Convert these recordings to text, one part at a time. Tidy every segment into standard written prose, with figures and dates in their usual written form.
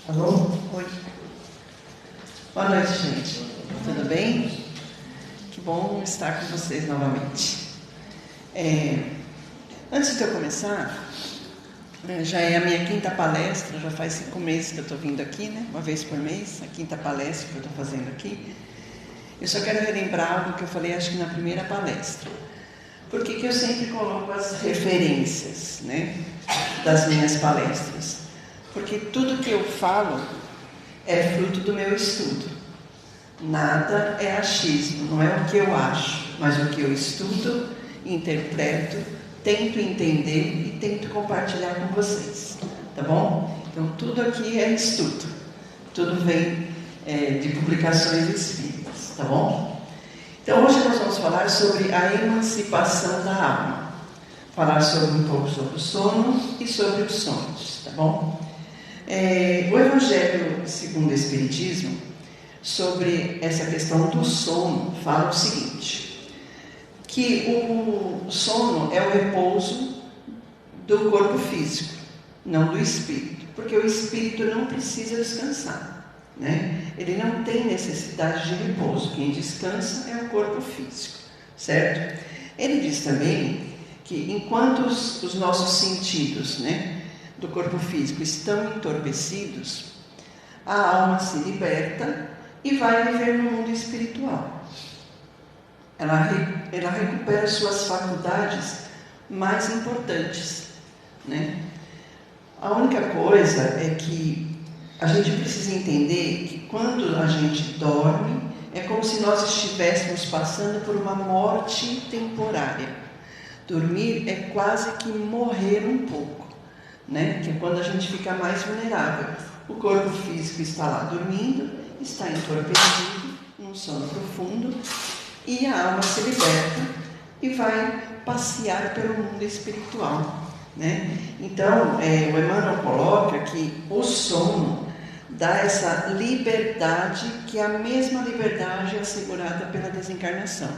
Alô? Oi. Boa noite, gente. Tudo bem? Que bom estar com vocês novamente. Antes de eu começar, já é a minha quinta palestra, já faz 5 meses que eu estou vindo aqui, né? Uma vez por mês, a quinta palestra que eu estou fazendo aqui. Eu só quero relembrar algo que eu falei, acho que na primeira palestra. Por que eu sempre coloco as referências, né, das minhas palestras? Porque tudo que eu falo é fruto do meu estudo. Nada é achismo, não é o que eu acho, mas o que eu estudo, interpreto, tento entender e tento compartilhar com vocês, tá bom? Então tudo aqui é estudo, tudo vem de publicações espíritas, tá bom? Então hoje nós vamos falar sobre a emancipação da alma, falar um pouco sobre o sono e sobre os sonhos, tá bom? O Evangelho segundo o Espiritismo, sobre essa questão do sono, fala o seguinte, que o sono é o repouso do corpo físico, não do espírito, porque o espírito não precisa descansar, né? Ele não tem necessidade de repouso, quem descansa é o corpo físico, certo? Ele diz também que enquanto os nossos sentidos, né, do corpo físico estão entorpecidos, a alma se liberta e vai viver no mundo espiritual. Ela recupera suas faculdades mais importantes, né? A única coisa é que a gente precisa entender que quando a gente dorme, é como se nós estivéssemos passando por uma morte temporária. Dormir é quase que morrer um pouco, né? Que é quando a gente fica mais vulnerável. O corpo físico está lá dormindo, está entorpecido, num sono profundo, e a alma se liberta e vai passear pelo mundo espiritual, né? Então, o Emmanuel coloca que o sono dá essa liberdade, que é a mesma liberdade assegurada pela desencarnação.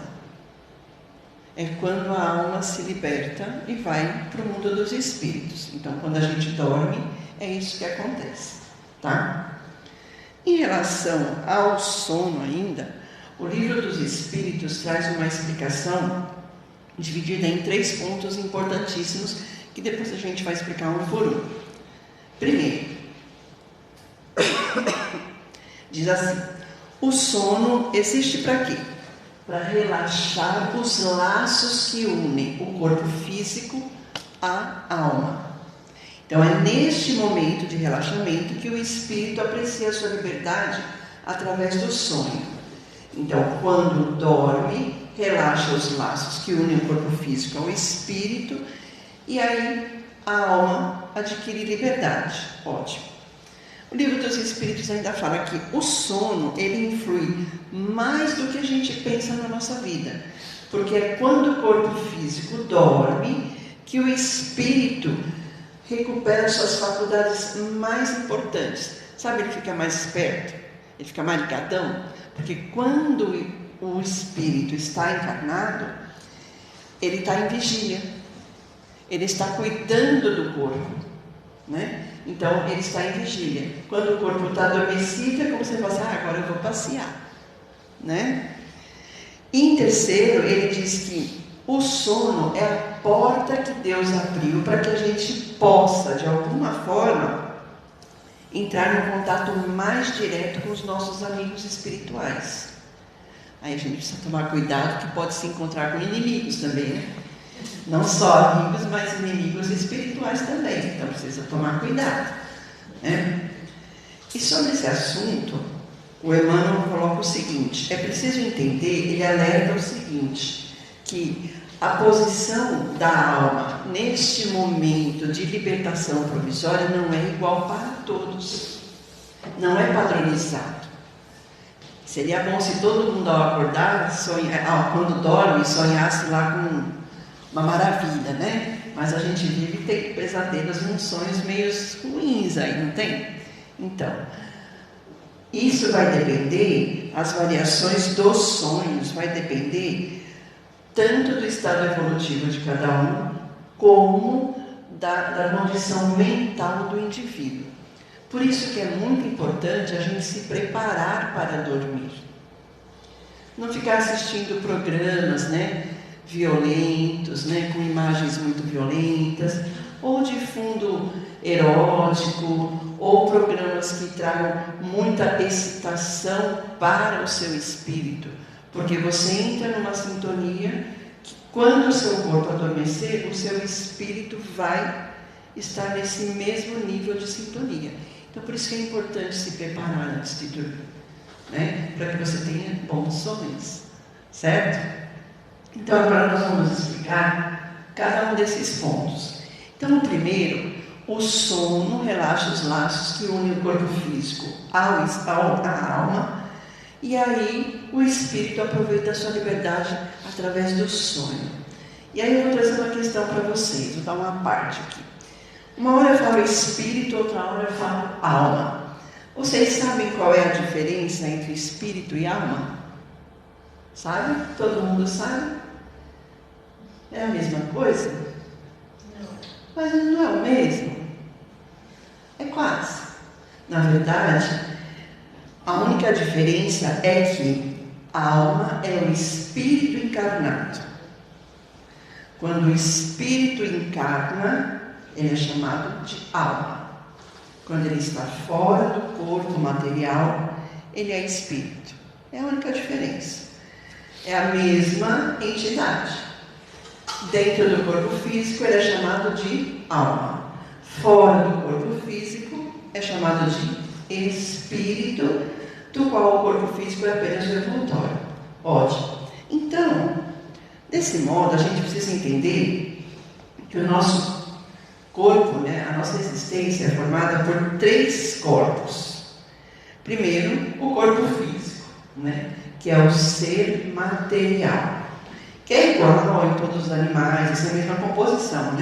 É quando a alma se liberta e vai para o mundo dos espíritos. Então, quando a gente dorme, é isso que acontece, tá? Em relação ao sono ainda, o Livro dos Espíritos traz uma explicação dividida em 3 pontos importantíssimos, que depois a gente vai explicar um por um. Primeiro, diz assim, o sono existe para quê? Para relaxar os laços que unem o corpo físico à alma. Então é neste momento de relaxamento que o espírito aprecia a sua liberdade através do sonho. Então, quando dorme, relaxa os laços que unem o corpo físico ao espírito e aí a alma adquire liberdade. Ótimo. O Livro dos Espíritos ainda fala que o sono, ele influi mais do que a gente pensa na nossa vida, porque é quando o corpo físico dorme que o espírito recupera suas faculdades mais importantes. Sabe, ele fica mais esperto, ele fica mais ligadão, porque quando o espírito está encarnado, ele está em vigília, ele está cuidando do corpo, né? Então ele está em vigília. Quando o corpo está adormecido, é como você fala assim, agora eu vou passear, né? E em terceiro, ele diz que o sono é a porta que Deus abriu para que a gente possa, de alguma forma, entrar em contato mais direto com os nossos amigos espirituais. Aí a gente precisa tomar cuidado, que pode se encontrar com inimigos também, né? Não só amigos, mas inimigos espirituais também. Então precisa tomar cuidado, né? E sobre esse assunto, o Emmanuel coloca o seguinte, é preciso entender, ele alerta o seguinte, que a posição da alma neste momento de libertação provisória não é igual para todos, não é padronizado. Seria bom se todo mundo ao acordar, quando dorme, sonhasse lá com uma maravilha, né? Mas a gente vive e tem pesadelos, uns sonhos meio ruins aí, não tem? Então, isso vai depender, as variações dos sonhos vai depender tanto do estado evolutivo de cada um, como da condição mental do indivíduo. Por isso que é muito importante a gente se preparar para dormir. Não ficar assistindo programas, violentos, com imagens muito violentas, ou de fundo erótico, ou programas que tragam muita excitação para o seu espírito, porque você entra numa sintonia que, quando o seu corpo adormecer, o seu espírito vai estar nesse mesmo nível de sintonia. Então, por isso que é importante se preparar antes de dormir, para que você tenha bons sonhos, certo? Então, agora nós vamos explicar cada um desses pontos. Então, o primeiro, o sono relaxa os laços que unem o corpo físico à alma, e aí o espírito aproveita a sua liberdade através do sonho. E aí eu vou trazer uma questão para vocês, vou dar uma parte aqui. Uma hora eu falo espírito, outra hora eu falo alma. Vocês sabem qual é a diferença entre espírito e alma? Sabe? Todo mundo sabe? É a mesma coisa? Não. Mas não é o mesmo? É quase. Na verdade, a única diferença é que a alma é o espírito encarnado. Quando o espírito encarna, ele é chamado de alma. Quando ele está fora do corpo material, ele é espírito. É a única diferença. É a mesma entidade. Dentro do corpo físico, ele é chamado de alma. Fora do corpo físico, é chamado de espírito, do qual o corpo físico é apenas o envoltório. Ótimo. Então, desse modo, a gente precisa entender que o nosso corpo, a nossa existência é formada por 3 corpos. Primeiro, o corpo físico, que é o ser material, que é igual em todos os animais, essa é a mesma composição,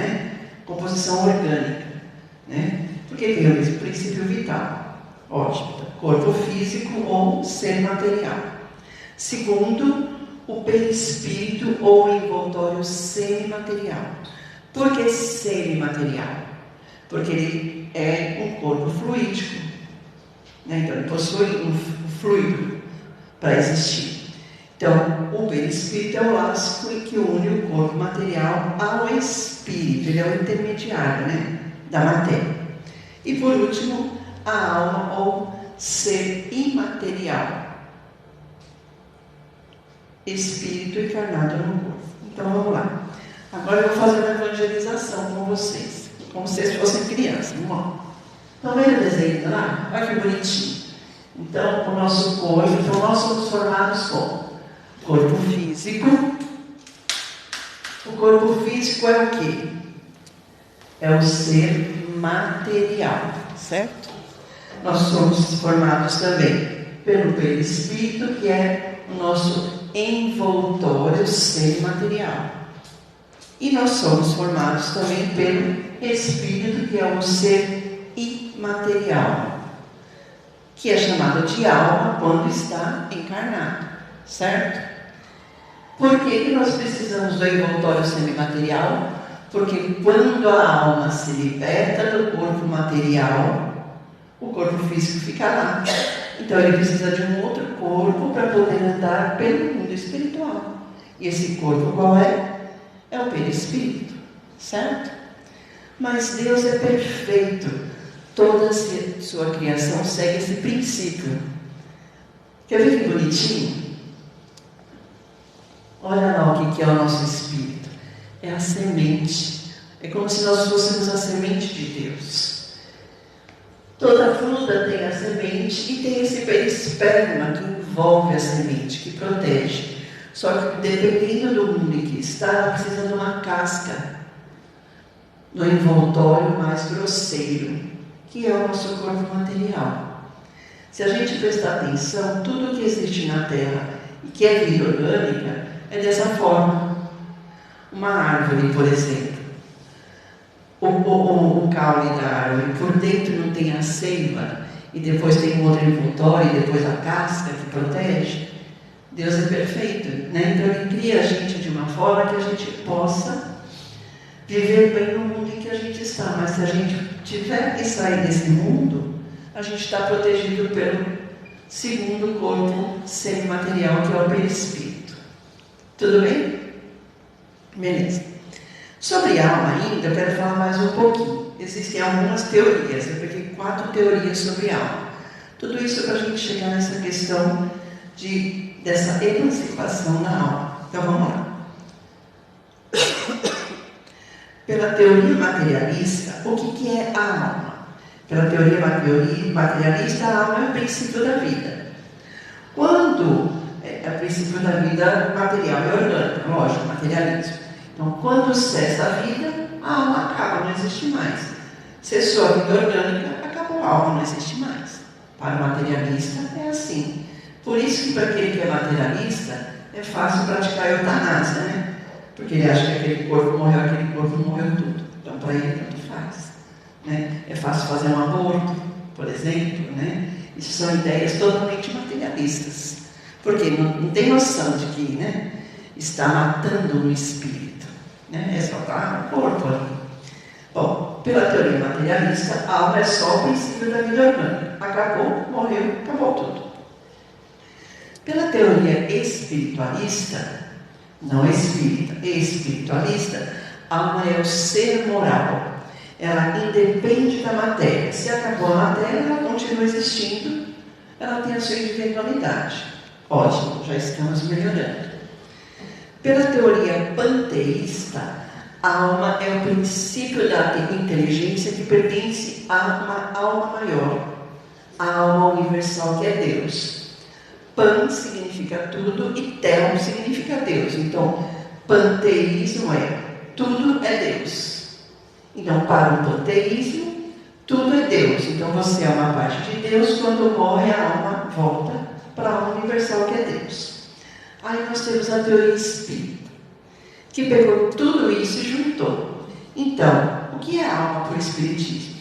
composição orgânica, porque tem o mesmo princípio vital. Ótimo. Corpo físico ou ser material. Segundo, o perispírito ou envoltório semimaterial. Por que semimaterial? Porque ele é um corpo fluídico, então ele possui um fluido para existir. Então, o perispírito é o laço que une o corpo material ao espírito, ele é o intermediário da matéria. E por último, a alma ou ser imaterial, espírito encarnado no corpo. Então vamos lá. Agora eu vou fazer uma evangelização com vocês, como se vocês fossem crianças. Vamos lá. Estão vendo o desenho lá? Olha que bonitinho. Então, o nosso corpo, nós somos formados como? Corpo físico. O corpo físico é o quê? É o ser material, certo? Nós somos formados também pelo perispírito, que é o nosso envoltório semimaterial. E nós somos formados também pelo espírito, que é o ser imaterial, que é chamado de alma quando está encarnado, certo? Por que nós precisamos do envoltório semimaterial? Porque quando a alma se liberta do corpo material, o corpo físico fica lá. Então ele precisa de um outro corpo para poder andar pelo mundo espiritual. E esse corpo qual é? É o perispírito, certo? Mas Deus é perfeito. Toda a sua criação segue esse princípio. Quer ver que bonitinho? Olha lá o que é o nosso espírito. É a semente. É como se nós fôssemos a semente de Deus. Toda fruta tem a semente e tem esse perisperma que envolve a semente, que protege. Só que dependendo do mundo em que está, ela precisa de uma casca, do envoltório mais grosseiro, que é o nosso corpo material. Se a gente prestar atenção, tudo que existe na Terra e que é vida orgânica é dessa forma. Uma árvore, por exemplo, o caule da árvore, por dentro não tem a seiva, e depois tem um outro envoltório, e depois a casca que protege. Deus é perfeito, Então Ele cria a gente de uma forma que a gente possa viver bem no mundo em que a gente está. Mas se a gente tiver que sair desse mundo, a gente está protegido pelo segundo corpo semimaterial, que é o perispírito. Tudo bem? Beleza. Sobre alma ainda, eu quero falar mais um pouquinho. Existem algumas teorias, eu peguei 4 teorias sobre alma. Tudo isso para a gente chegar nessa questão dessa emancipação da alma. Então vamos lá. Pela teoria materialista, o que é a alma? Pela teoria materialista, a alma é o princípio da vida. Quando é o princípio da vida material e orgânica, lógico, materialismo. Então, quando cessa a vida, a alma acaba, não existe mais. Cessou a vida orgânica, acabou a alma, não existe mais. Para o materialista é assim. Por isso que para aquele que é materialista, é fácil praticar a eutanásia, né? Porque ele acha que aquele corpo morreu tudo. Então, para ele, tanto faz. Né? É fácil fazer um aborto, por exemplo. Né? Isso são ideias totalmente materialistas. Porque não tem noção de que, né, está matando um espírito. Né? É só estar no corpo ali. Bom, pela teoria materialista, a alma é só o princípio da vida orgânica. Acabou, morreu, acabou tudo. Pela teoria espiritualista, não espírita, espiritualista, a alma é o ser moral. Ela independe da matéria. Se acabou a matéria, ela continua existindo, ela tem a sua individualidade. Ótimo, já estamos melhorando. Pela teoria panteísta, a alma é o princípio da inteligência que pertence a uma alma maior, a alma universal que é Deus. Pan significa tudo e tel significa Deus. Então, panteísmo é tudo é Deus. Então, para o panteísmo, tudo é Deus. Então, você é uma parte de Deus. Quando morre, a alma volta para a alma universal que é Deus. Aí nós temos a teoria espírita, que pegou tudo isso e juntou. Então, o que é a alma para o espiritismo?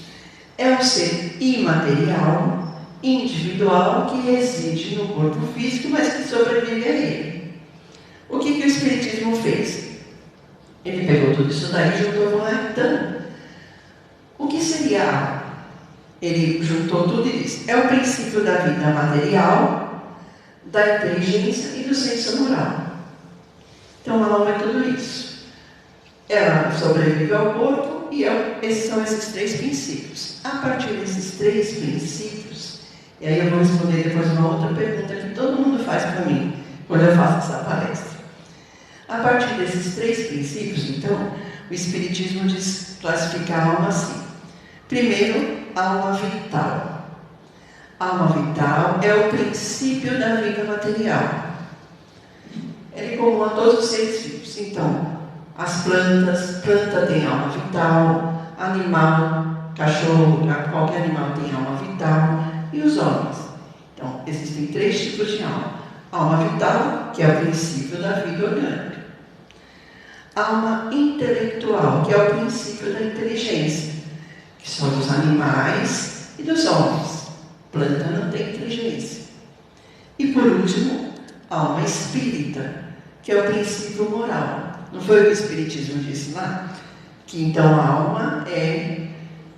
É um ser imaterial, individual, que reside no corpo físico, mas que sobrevive a ele. O que o espiritismo fez? Ele pegou tudo isso daí e juntou com a então, o que seria a alma? Ele juntou tudo e disse: é o princípio da vida material, da inteligência e do senso moral. Então a alma é tudo isso. Ela sobrevive ao corpo e esses são esses 3 princípios. A partir desses 3 princípios, e aí eu vou responder depois uma outra pergunta que todo mundo faz para mim quando eu faço essa palestra. A partir desses 3 princípios, então, o Espiritismo classifica a alma assim. Primeiro, a alma vital. A alma vital é o princípio da vida material. Ele é comum a todos os seres vivos. Então, as plantas, planta tem alma vital, animal, cachorro, qualquer animal tem alma vital, e os homens. Então, existem 3 tipos de alma. Alma vital, que é o princípio da vida orgânica. Alma intelectual, que é o princípio da inteligência, que são dos animais e dos homens. Planta não tem inteligência. E por último, alma espírita, que é o princípio moral. Não foi o que o Espiritismo disse lá? Que então a alma é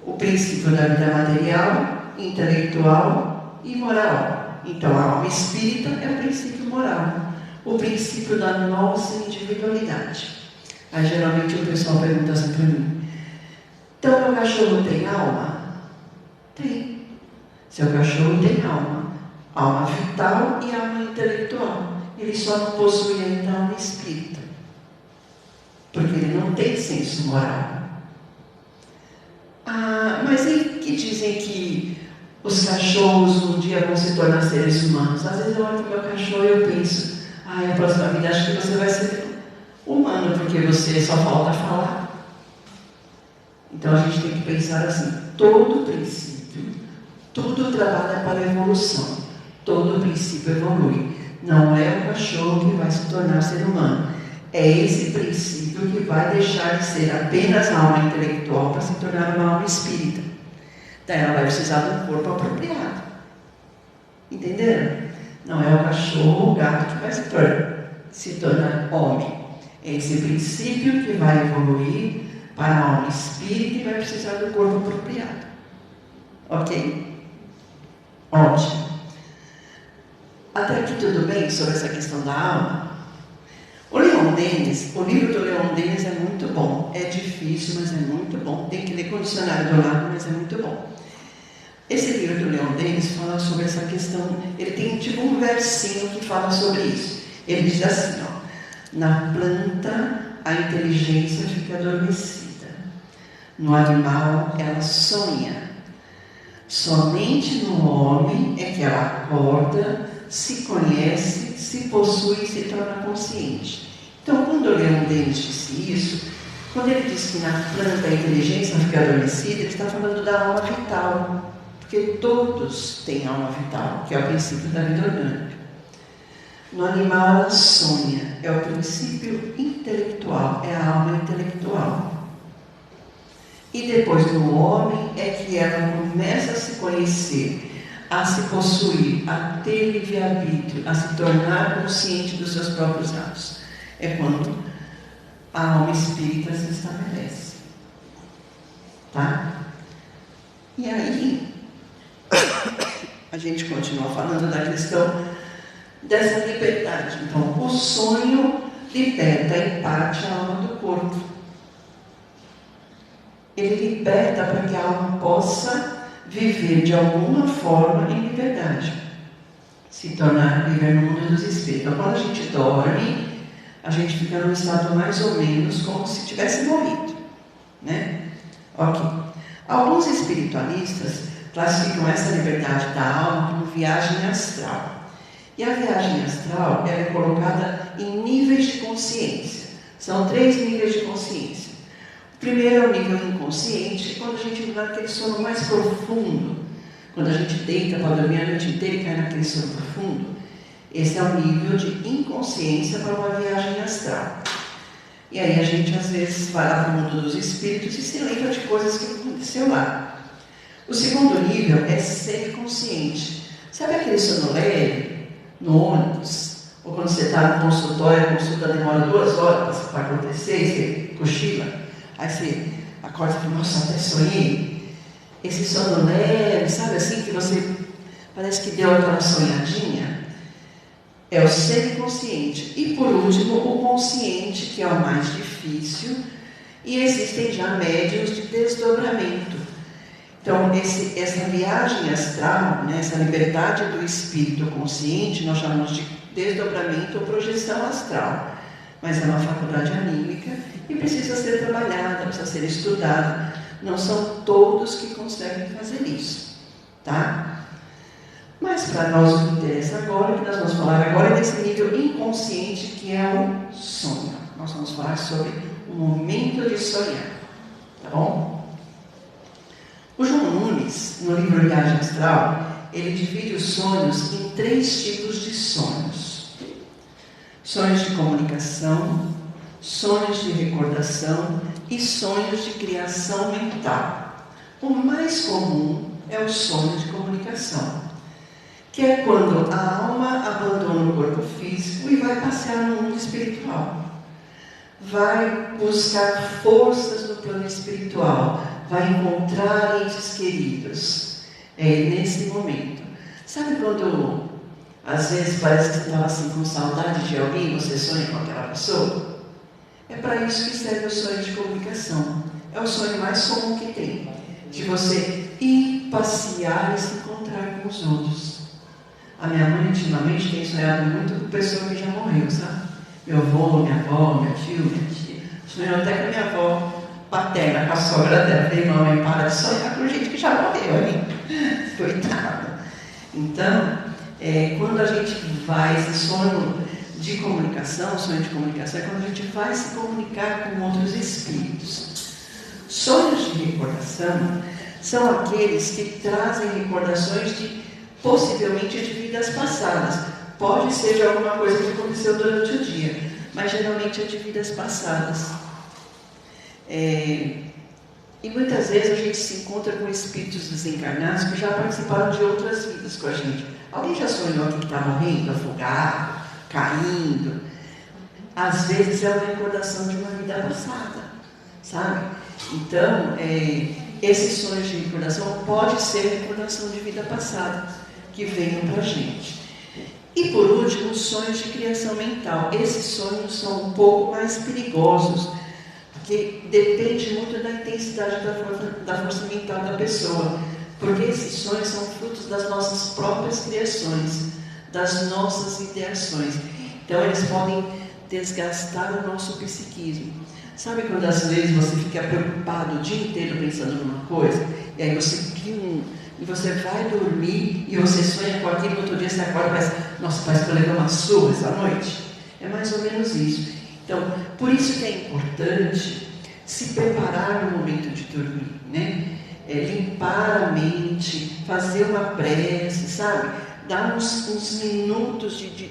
o princípio da vida material, intelectual e moral. Então a alma espírita é o princípio moral, o princípio da nossa individualidade. Aí geralmente o pessoal pergunta assim para mim: então meu cachorro tem alma? Tem. Seu cachorro tem alma vital e alma intelectual. Ele só não possui ainda alma espírita, porque ele não tem senso moral. Mas e que dizem que os cachorros um dia vão se tornar seres humanos? Às vezes eu olho para o meu cachorro e eu penso: a próxima vida acho que você vai ser humano, porque você só falta falar. Então a gente tem que pensar assim: todo princípio, tudo trabalha para a evolução, todo princípio evolui. Não é o cachorro que vai se tornar ser humano, é esse princípio que vai deixar de ser apenas a alma intelectual para se tornar uma alma espírita. Daí ela vai precisar de um corpo apropriado. Entenderam? Não é o cachorro, o gato que vai se tornar homem. É esse princípio que vai evoluir para a alma espírita e vai precisar do corpo apropriado. Ok? Ótimo. Até aqui tudo bem sobre essa questão da alma? O livro do Leon Denis é muito bom. É difícil, mas é muito bom. Tem que ler com o dicionário do lado, mas é muito bom. Esse livro do Leon Denis fala sobre essa questão. Ele tem tipo um versinho que fala sobre isso. Ele diz assim, ó: na planta a inteligência fica adormecida. No animal ela sonha. Somente no homem é que ela acorda, se conhece, se possui e se torna consciente. Então, quando o Leon Denis disse isso, quando ele diz que na planta a inteligência fica adormecida, ele está falando da alma vital, porque todos têm alma vital, que é o princípio da vida orgânica. No animal ela sonha, é o princípio intelectual, é a alma intelectual. E depois no homem é que ela começa a se conhecer, a se possuir, a ter livre-arbítrio, a se tornar consciente dos seus próprios atos. É quando a alma espírita se estabelece. Tá? E aí, a gente continua falando da questão dessa liberdade. Então, o sonho liberta em parte a alma do corpo. Ele liberta para que a alma possa viver de alguma forma em liberdade, se tornar viver no mundo dos espíritos. Então, quando a gente dorme, a gente fica num estado mais ou menos como se tivesse morrido, né? Ok. Alguns espiritualistas classificam essa liberdade da alma como viagem astral. E a viagem astral ela é colocada em níveis de consciência. São 3 níveis de consciência. O primeiro é o nível inconsciente, quando a gente entra naquele sono mais profundo, quando a gente deita para dormir a noite inteira e cai naquele sono profundo. Esse é o nível de inconsciência para uma viagem astral. E aí a gente às vezes vai lá para o mundo dos espíritos e se lembra de coisas que aconteceu lá. O segundo nível é semiconsciente. Sabe aquele sono leve no ônibus? Ou quando você está no consultório, a consulta demora 2 horas para acontecer e você cochila? Aí você acorda e fala, nossa, até sonhei. Esse sono leve, sabe assim, que você parece que deu aquela sonhadinha? É o semiconsciente. E por último, o consciente, que é o mais difícil. E existem já médiuns de desdobramento. Então, essa viagem astral, né, essa liberdade do espírito consciente, nós chamamos de desdobramento ou projeção astral. Mas é uma faculdade anímica e precisa ser trabalhada, precisa ser estudada. Não são todos que conseguem fazer isso, tá? Mas para nós o que interessa agora, o que nós vamos falar agora é desse nível inconsciente que é o sonho. Nós vamos falar sobre o momento de sonhar, tá bom? O João Nunes, no livro Viagem Astral, ele divide os sonhos em 3 tipos de sonhos. Sonhos de comunicação, sonhos de recordação e sonhos de criação mental. O mais comum é o sonho de comunicação, que é quando a alma abandona o corpo físico e vai passear no mundo espiritual. Vai buscar forças no plano espiritual, vai encontrar entes queridos. É nesse momento. Sabe quando às vezes parece que você estava assim com saudade de alguém e você sonha com aquela pessoa? É para isso que serve o sonho de comunicação. É o sonho mais comum que tem, de você ir passear e se encontrar com os outros. A minha mãe ultimamente tem sonhado muito com pessoa que já morreu, sabe? Meu avô, minha avó, meu tio, minha tia. Sonhou até com a minha avó paterna, com a sogra dela. Falei, mamãe, para de sonhar com gente que já morreu, hein? Coitada. Então, quando a gente vai, esse sonho de comunicação, sonho de comunicação, é quando a gente vai se comunicar com outros espíritos. Sonhos de recordação são aqueles que trazem recordações de, possivelmente, de vidas passadas. Pode ser de alguma coisa que aconteceu durante o dia, mas geralmente é de vidas passadas. E muitas vezes a gente se encontra com espíritos desencarnados que já participaram de outras vidas com a gente. Alguém já sonhou que está morrendo, afogado, caindo? Às vezes é uma recordação de uma vida passada, sabe? Então, esses sonhos de recordação pode ser recordação de vida passada. que venham para a gente. E por último, os sonhos de criação mental. Esses sonhos são um pouco mais perigosos, porque depende muito da intensidade da força mental da pessoa. Porque esses sonhos são frutos das nossas próprias criações, das nossas ideações. Então eles podem desgastar o nosso psiquismo. Sabe quando às vezes você fica preocupado o dia inteiro pensando numa coisa, e aí você cria e você vai dormir e você sonha com aquilo, no outro dia você acorda e pensa, nossa, parece que eu levei uma surra essa noite. É mais ou menos isso. Então, por isso que é importante se preparar no momento de dormir, né? Limpar a mente, fazer uma prece, sabe? Dar uns minutos de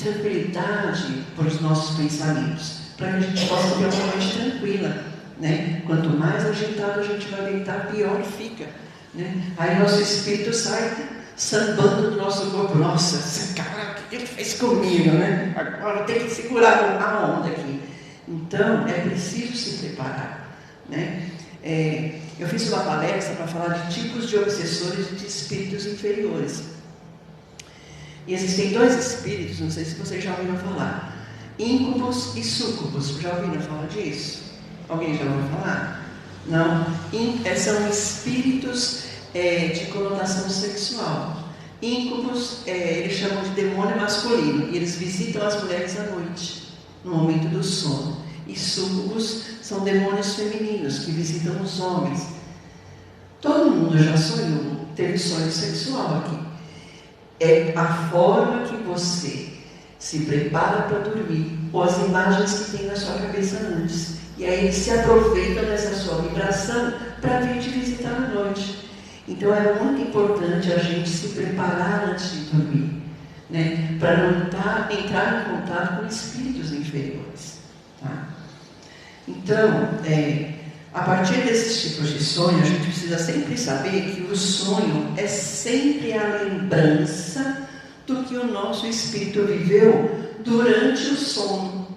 tranquilidade para os nossos pensamentos, para que a gente possa ter uma noite tranquila, né? Quanto mais agitado a gente vai deitar, pior fica, né? Aí nosso espírito sai sambando do nosso corpo. Nossa, esse cara, o que ele fez comigo, né? Agora tem que segurar a onda aqui. Então, é preciso se preparar, né? Eu fiz uma palestra para falar de tipos de obsessores e de espíritos inferiores. E existem dois espíritos, não sei se vocês já ouviram falar, íncubos e súcubos. Já ouviram falar disso? Alguém já ouviu falar? Não? São espíritos de conotação sexual. Íncubos, eles chamam de demônio masculino, e eles visitam as mulheres à noite, no momento do sono. E súcubos são demônios femininos, que visitam os homens. Todo mundo já sonhou, teve sonho sexual aqui. É a forma que você se prepara para dormir, ou as imagens que tem na sua cabeça antes. E aí eles se aproveitam dessa sua vibração para vir te visitar à noite. Então é muito importante a gente se preparar antes de dormir, né? Para não entrar em contato com espíritos inferiores. Tá? Então, a partir desses tipos de sonho, a gente precisa sempre saber que o sonho é sempre a lembrança do que o nosso espírito viveu durante o sono.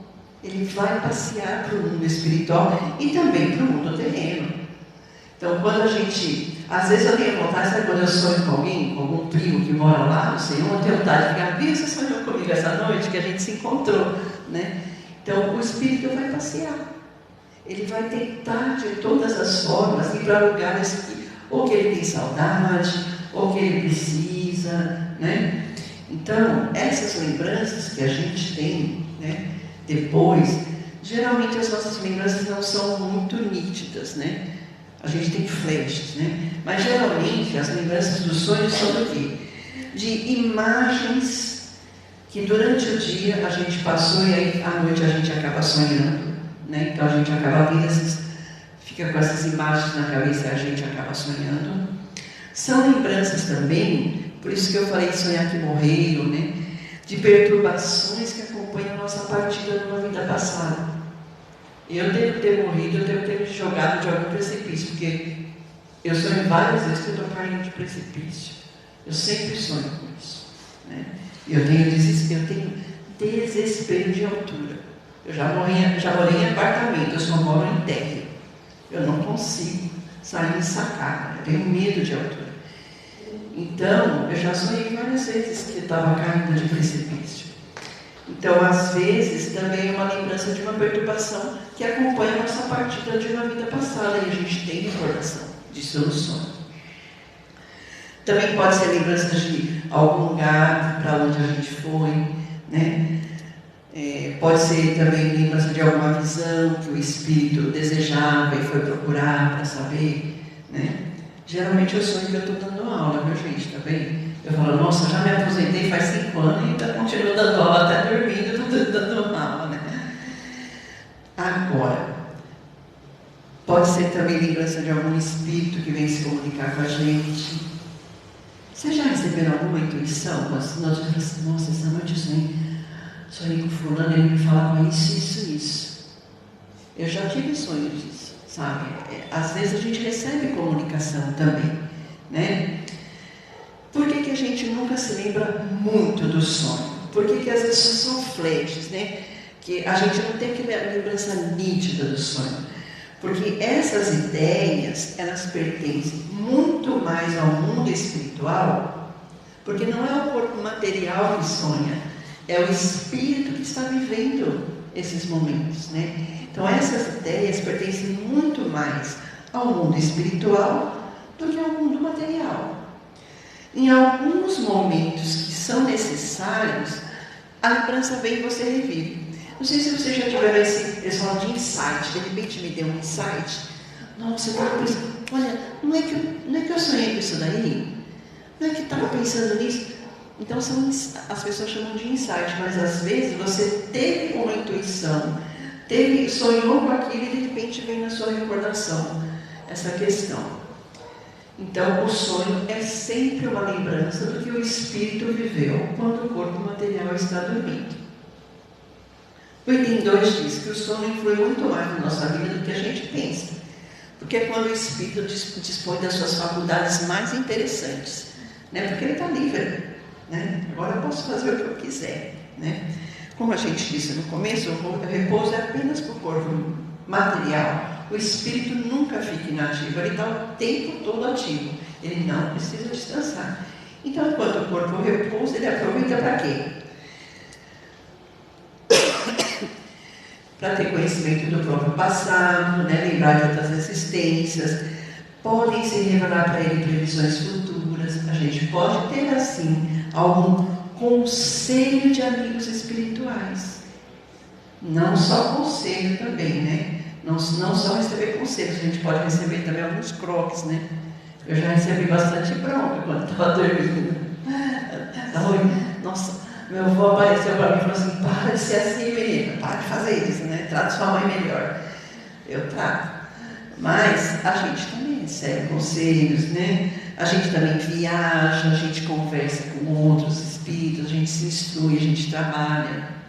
Ele vai passear para o mundo espiritual e também para o mundo terreno. Então, quando a gente... Às vezes eu tenho vontade, sabe quando eu sonho com alguém, com algum primo que mora lá, não sei, eu tenho vontade de ficar, viu, você sonhou comigo essa noite, que a gente se encontrou, né? Então, o espírito vai passear. Ele vai tentar, de todas as formas, ir para lugares que, ou que ele tem saudade, ou que ele precisa, né? Então, essas lembranças que a gente tem, né, depois, geralmente as nossas lembranças não são muito nítidas, né? A gente tem flashes, né? Mas geralmente as lembranças dos sonhos são do quê? De imagens que durante o dia a gente passou e aí à noite a gente acaba sonhando, né? Então a gente acaba vendo fica com essas imagens na cabeça e a gente acaba sonhando. São lembranças também, por isso que eu falei sonhar que morreram, né? De perturbações que acompanham a nossa partida numa vida passada. Eu devo ter morrido, eu devo ter me jogado de algum precipício, porque eu sonho várias vezes que eu estou caindo de precipício. Eu sempre sonho com isso, né? Eu tenho desespero de altura. Eu já morei em apartamento, eu só moro em térreo. Eu não consigo sair em sacada, eu tenho medo de altura. Então, eu já sonhei várias vezes que eu estava caindo de precipício. Então, às vezes, também é uma lembrança de uma perturbação que acompanha a nossa partida de uma vida passada, e a gente tem recordação de solução. Também pode ser lembrança de algum lugar para onde a gente foi, né? Pode ser também lembrança de alguma visão que o espírito desejava e foi procurar para saber, né? Geralmente eu sonho que eu estou dando aula, viu, gente? Tá bem? Eu falo, nossa, já me aposentei faz 5 anos e ainda continuo dando aula, até dormindo, estou dando aula, né? Agora, pode ser também lembrança de algum espírito que vem se comunicar com a gente. Você já recebeu alguma intuição? Nossa, essa noite eu sonhei com fulano, ele me falava isso. Eu já tive sonhos disso, sabe? Às vezes a gente recebe comunicação também, né? Por que a gente nunca se lembra muito do sonho? Por que às vezes são flashes, né? Que a gente não tem aquela lembrança nítida do sonho. Porque essas ideias, elas pertencem muito mais ao mundo espiritual Porque não é o corpo material que sonha, é o espírito que está vivendo esses momentos, né? Então essas ideias pertencem muito mais ao mundo espiritual do que ao mundo material. Em alguns momentos que são necessários, a lembrança vem e você revive. Não sei se você já tiveram esse falam de insight, de repente me deu um insight. Nossa, eu estava pensando, olha, não é que eu sonhei com isso daí? Não é que estava pensando nisso? Então as pessoas chamam de insight, mas às vezes você teve uma intuição, sonhou com aquilo e de repente vem na sua recordação essa questão. Então o sonho é sempre uma lembrança do que o espírito viveu quando o corpo material está dormindo. O item 2 diz que o sono influi muito mais na nossa vida do que a gente pensa, porque é quando o espírito dispõe das suas faculdades mais interessantes, né? Porque ele está livre, né? Agora eu posso fazer o que eu quiser, né? Como a gente disse no começo, o repouso é apenas para o corpo material. O espírito nunca fica inativo, ele está o tempo todo ativo, ele não precisa descansar. Então, enquanto o corpo repousa, ele aproveita para quê? Para ter conhecimento do próprio passado, né? Lembrar de outras existências, podem se revelar para ele previsões futuras. A gente pode ter assim algum conselho de amigos espirituais, não só conselho também, né? Não só receber conselhos, a gente pode receber também alguns croques, né? Eu já recebi bastante bronca quando estava dormindo. Nossa, meu avô apareceu para mim e falou assim: para de ser assim, menina, para de fazer isso, né? Trata sua mãe melhor. Eu trato. Mas a gente também recebe conselhos, né? A gente também viaja, a gente conversa com outros espíritos, a gente se instrui, a gente trabalha.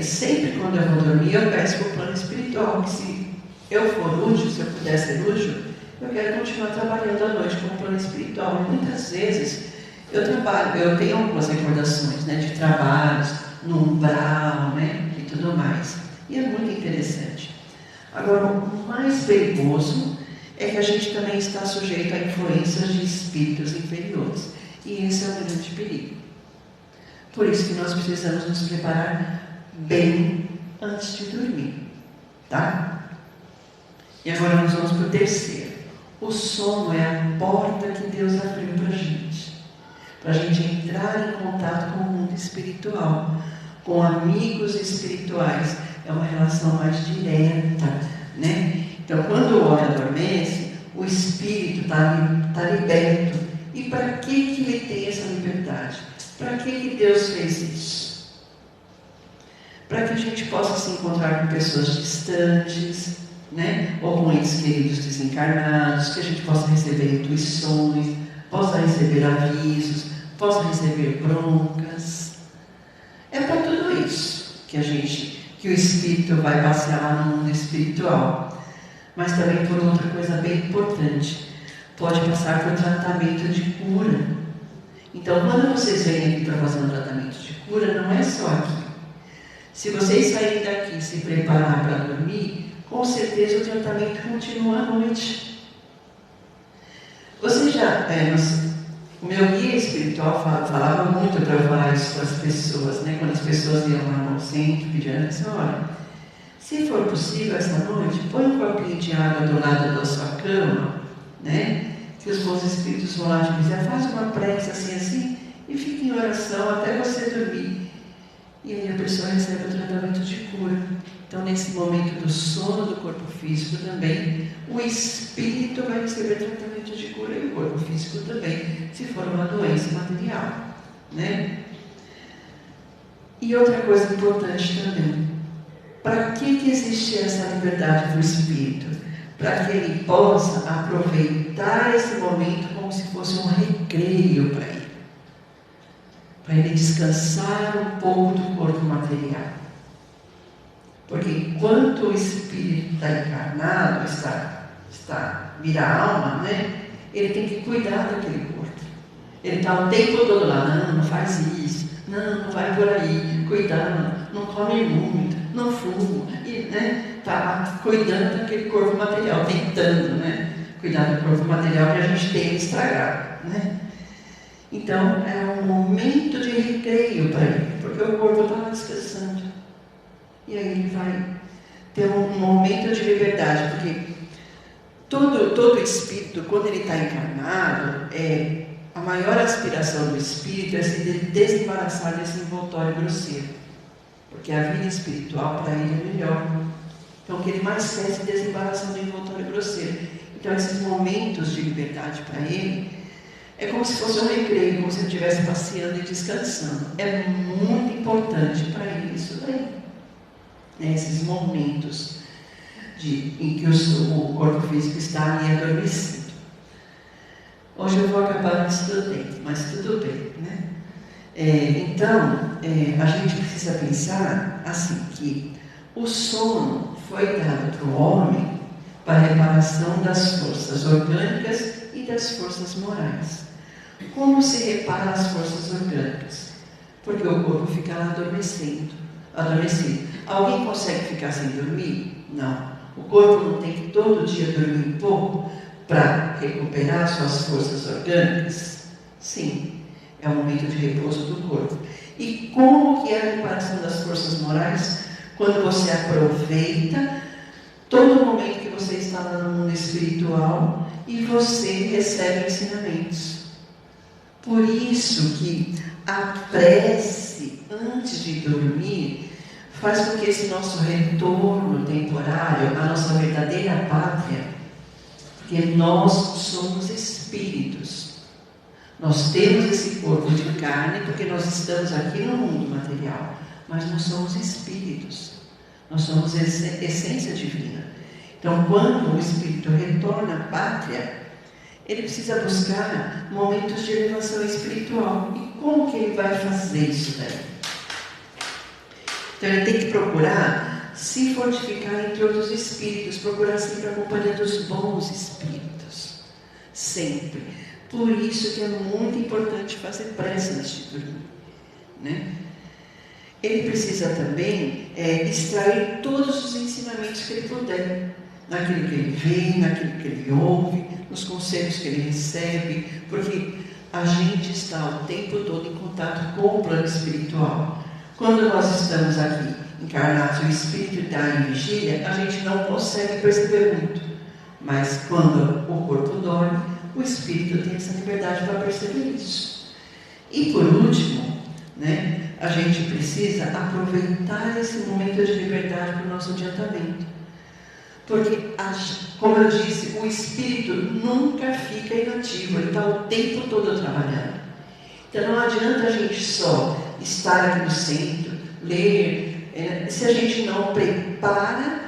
Sempre quando eu vou dormir, eu peço para o plano espiritual que se eu for útil, se eu puder ser útil, eu quero continuar trabalhando à noite com o plano espiritual. Muitas vezes eu tenho algumas recordações, né, de trabalhos no umbral, né, e tudo mais. E é muito interessante. Agora, o mais perigoso é que a gente também está sujeito a influências de espíritos inferiores. E esse é o grande perigo. Por isso que nós precisamos nos preparar bem antes de dormir, tá? E agora nós vamos para o terceiro. O sono é a porta que Deus abriu para a gente entrar em contato com o mundo espiritual, com amigos espirituais. É uma relação mais direta, né? Então, quando o homem adormece, o espírito está liberto. E para que ele tem essa liberdade? Para que Deus fez isso? Para que a gente possa se encontrar com pessoas distantes, né? Ou com entes queridos desencarnados, que a gente possa receber intuições, possa receber avisos, possa receber broncas. É para tudo isso que o espírito vai passear lá no mundo espiritual. Mas também por outra coisa bem importante, pode passar por tratamento de cura. Então, quando vocês vêm aqui para fazer um tratamento de cura, não é só aqui. Se vocês saírem daqui e se preparar para dormir, com certeza o tratamento continua à noite. Você já... o meu guia espiritual falava muito para eu falar isso com as pessoas, né? Quando as pessoas iam lá no centro pedindo assim: olha, se for possível essa noite, põe um copinho de água do lado da sua cama, né? Que os bons espíritos vão lá te dizer, faz uma prece assim, e fica em oração até você dormir. E aí a pessoa recebe o tratamento de cura. Então, nesse momento do sono do corpo físico também, o espírito vai receber tratamento de cura e o corpo físico também, se for uma doença material, né? E outra coisa importante também, para que existe essa liberdade do espírito? Para que ele possa aproveitar esse momento como se fosse um recreio para ele. Para ele descansar um pouco do corpo material. Porque enquanto o espírito está encarnado, vira alma, né? Ele tem que cuidar daquele corpo. Ele está o tempo todo lá, não faz isso, não vai por aí, cuidado, não come muito, não fuma, e, né? Está lá cuidando daquele corpo material, tentando, né? Cuidar do corpo material que a gente tem estragado, né? Então é um momento de recreio para ele, porque o corpo está lá descansando. E aí ele vai ter um momento de liberdade, porque todo espírito, quando ele está encarnado, a maior aspiração do espírito é se desembaraçar desse envoltório grosseiro, porque a vida espiritual para ele é melhor. Então o que ele mais quer é se desembaraçar do envoltório grosseiro. Então esses momentos de liberdade para ele é como se fosse um recreio, como se ele estivesse passeando e descansando. É muito importante para ele isso daí, né? Esses momentos em que o corpo físico está ali adormecido. Hoje eu vou acabar antes do tempo, mas tudo bem, né? Então, a gente precisa pensar assim, que o sono foi dado para o homem para a reparação das forças orgânicas e das forças morais. Como se repara as forças orgânicas? Porque o corpo fica lá adormecido. Alguém consegue ficar sem dormir? Não. O corpo não tem que todo dia dormir um pouco para recuperar suas forças orgânicas? Sim, é um momento de repouso do corpo. E como que é a reparação das forças morais? Quando você aproveita todo momento que você está lá no mundo espiritual e você recebe ensinamentos. Por isso que a prece antes de dormir faz com que esse nosso retorno temporário à nossa verdadeira pátria, porque nós somos espíritos. Nós temos esse corpo de carne porque nós estamos aqui no mundo material, mas nós somos espíritos. Nós somos essência divina. Então, quando o espírito retorna à pátria, ele precisa buscar momentos de elevação espiritual. E como que ele vai fazer isso daí? Então ele tem que procurar se fortificar entre outros espíritos, procurar sempre a companhia dos bons espíritos, sempre. Por isso que é muito importante fazer prece antes de dormir, né? Ele precisa também extrair todos os ensinamentos que ele puder, naquilo que ele vê, naquilo que ele ouve, nos conselhos que ele recebe, porque a gente está o tempo todo em contato com o plano espiritual. Quando nós estamos aqui encarnados, o espírito está em vigília, a gente não consegue perceber muito. Mas quando o corpo dorme, o espírito tem essa liberdade para perceber isso. E por último, né, a gente precisa aproveitar esse momento de liberdade para o nosso adiantamento. Porque, como eu disse, o espírito nunca fica inativo, ele está o tempo todo trabalhando. Então não adianta a gente só estar aqui no centro, ler, se a gente não prepara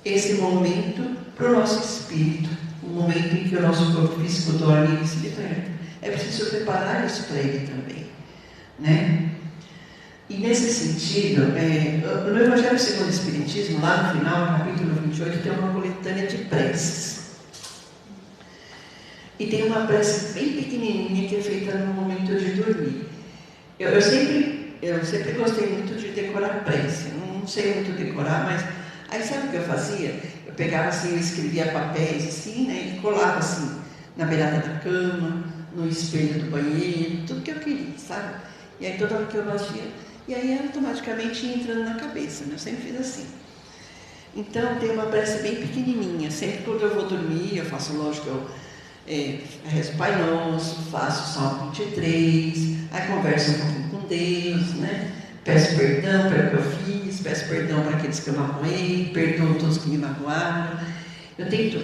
esse momento para o nosso espírito, o momento em que o nosso corpo físico dorme e se liberta. É preciso preparar isso para ele também, né? E nesse sentido, no Evangelho segundo o Espiritismo, lá no final, no capítulo 28, tem uma coletânea de preces. E tem uma prece bem pequenininha que é feita no momento de dormir. Eu sempre gostei muito de decorar prece. Não sei muito decorar, mas aí sabe o que eu fazia? Eu pegava assim, eu escrevia papéis assim, né, e colava assim, na beirada da cama, no espelho do banheiro, tudo que eu queria, sabe? E aí toda vez que eu batia, e aí automaticamente ia entrando na cabeça, né? Eu sempre fiz assim. Então tem uma prece bem pequenininha. Sempre quando eu vou dormir, eu faço, lógico, eu rezo Pai Nosso, faço Salmo 23, aí converso um pouquinho com Deus, né? Peço perdão pelo que eu fiz, peço perdão para aqueles que eu magoei, perdoo todos que me magoaram. Eu tento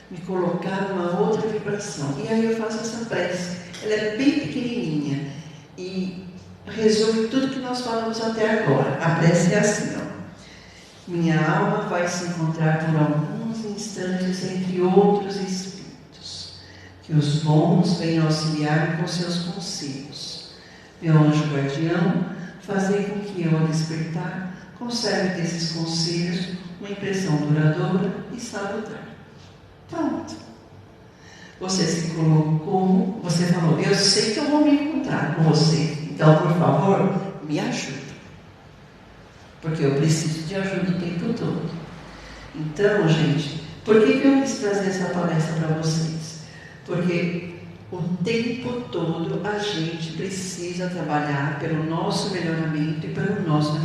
me colocar numa outra vibração. E aí eu faço essa prece. Ela é bem pequenininha e resume tudo que nós falamos até agora. A prece é assim, ó. Minha alma vai se encontrar por alguns instantes entre outros espíritos, que os bons venham auxiliar com seus conselhos. Meu anjo guardião, fazei com que eu, ao despertar, conserve desses conselhos uma impressão duradoura e salutar. Pronto. Você se colocou, você falou, eu sei que eu vou me encontrar com você, então, por favor, me ajuda. Porque eu preciso de ajuda o tempo todo. Então, gente, por que eu quis trazer essa palestra para vocês? Porque O tempo todo a gente precisa trabalhar pelo nosso melhoramento e pelo nosso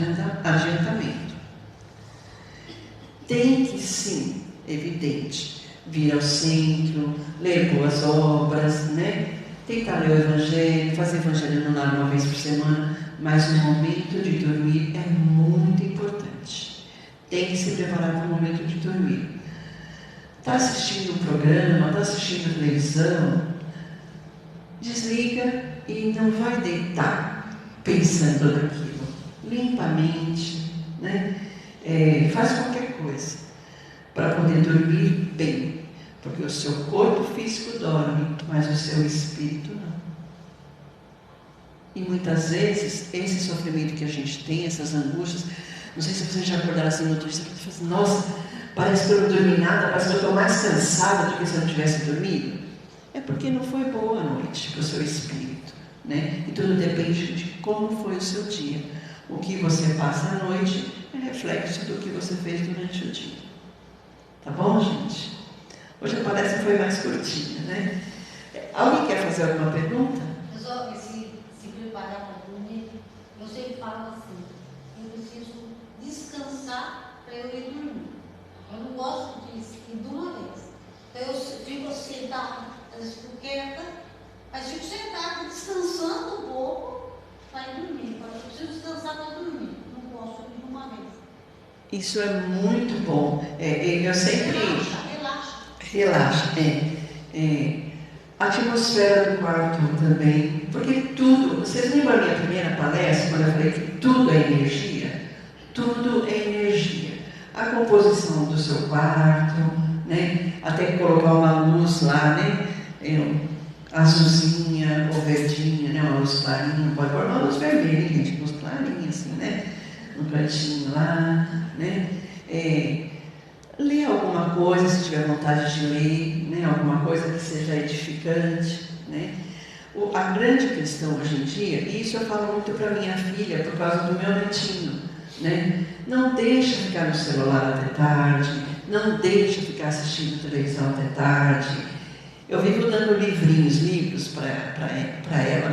adiantamento. Tem que sim, evidente, vir ao centro, ler boas obras, né? Tentar ler o Evangelho, fazer Evangelho no lar uma vez por semana, mas o momento de dormir é muito importante. Tem que se preparar para o momento de dormir. Está assistindo um programa, está assistindo televisão, desliga e não vai deitar pensando naquilo. Limpa a mente, né? Faz qualquer coisa para poder dormir bem, porque o seu corpo físico dorme, mas o seu espírito não. E muitas vezes esse sofrimento que a gente tem, essas angústias, não sei se vocês já acordaram assim no outro dia, você fala assim, nossa, parece que eu não dormi nada, parece que eu estou mais cansada do que se eu não tivesse dormido. É porque não foi boa a noite para o seu espírito, né? E tudo depende de como foi o seu dia. O que você passa à noite é reflexo do que você fez durante o dia. Tá bom, gente? Hoje a palestra foi mais curtinha, né? Alguém quer fazer alguma pergunta? Eu só se preparar para dormir, eu sempre falo assim, eu preciso descansar para eu ir dormir. Eu não gosto disso, e de uma vez. Então eu fico sentada, às vezes fico quieta, mas fico sentada, descansando um pouco para ir dormir. Eu preciso descansar para dormir, não gosto de uma vez. Isso é muito bom. Eu sempre... Relaxa. A atmosfera do quarto também, porque tudo, vocês lembram a minha primeira palestra, quando eu falei que tudo é energia? Tudo é energia. A composição do seu quarto, né? Até colocar uma luz lá, né? Azulzinha ou verdinha, né? Uma luz clarinha, pode pôr uma luz vermelha, gente, luz clarinha assim, né? No cantinho lá, né? Ler alguma coisa, se tiver vontade de ler, né? Alguma coisa que seja edificante, né? A grande questão hoje em dia, e isso eu falo muito para minha filha, por causa do meu netinho, né? Não deixa ficar no celular até tarde, não deixa ficar assistindo televisão até tarde. Eu vivo dando livros para ela,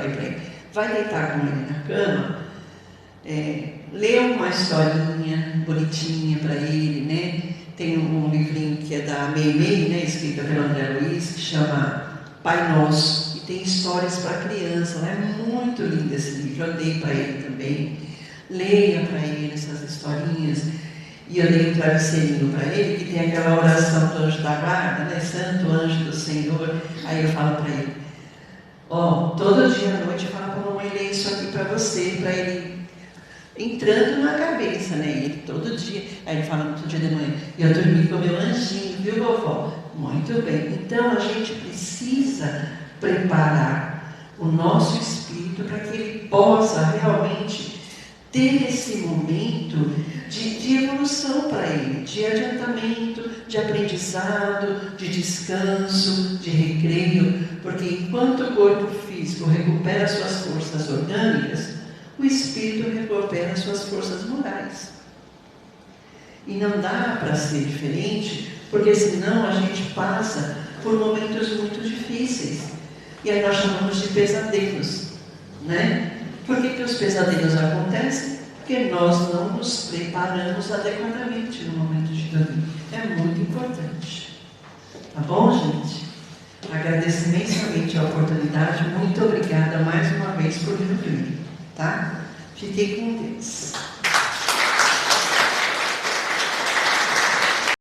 vai deitar com ele na cama, lê uma historinha bonitinha para ele, né? Tem um livrinho que é da Meimei, né? Escrita pelo André Luiz, que chama Pai Nosso, e tem histórias para criança, né? É muito lindo esse livro, eu dei para ele também. Leia para ele essas historinhas. E eu dei um travesseirinho para ele, que tem aquela oração do anjo da guarda, né? Santo anjo do Senhor. Aí eu falo para ele, todo dia à noite eu falo para a mamãe ler isso aqui para você, para ele entrando na cabeça, né? E ele todo dia, aí ele fala no outro dia de manhã, eu dormi com o meu anjinho, viu, vovó? Muito bem. Então a gente precisa preparar o nosso espírito para que ele possa realmente ter esse momento de evolução para ele, de adiantamento, de aprendizado, de descanso, de recreio, porque enquanto o corpo físico recupera suas forças orgânicas, o espírito recupera suas forças morais. E não dá para ser diferente, porque senão a gente passa por momentos muito difíceis. E aí nós chamamos de pesadelos, né? Por que os pesadelos acontecem? Porque nós não nos preparamos adequadamente no momento de dormir. É muito importante. Tá bom, gente? Agradeço imensamente a oportunidade. Muito obrigada mais uma vez por me ouvir. Tá? Fiquem com Deus.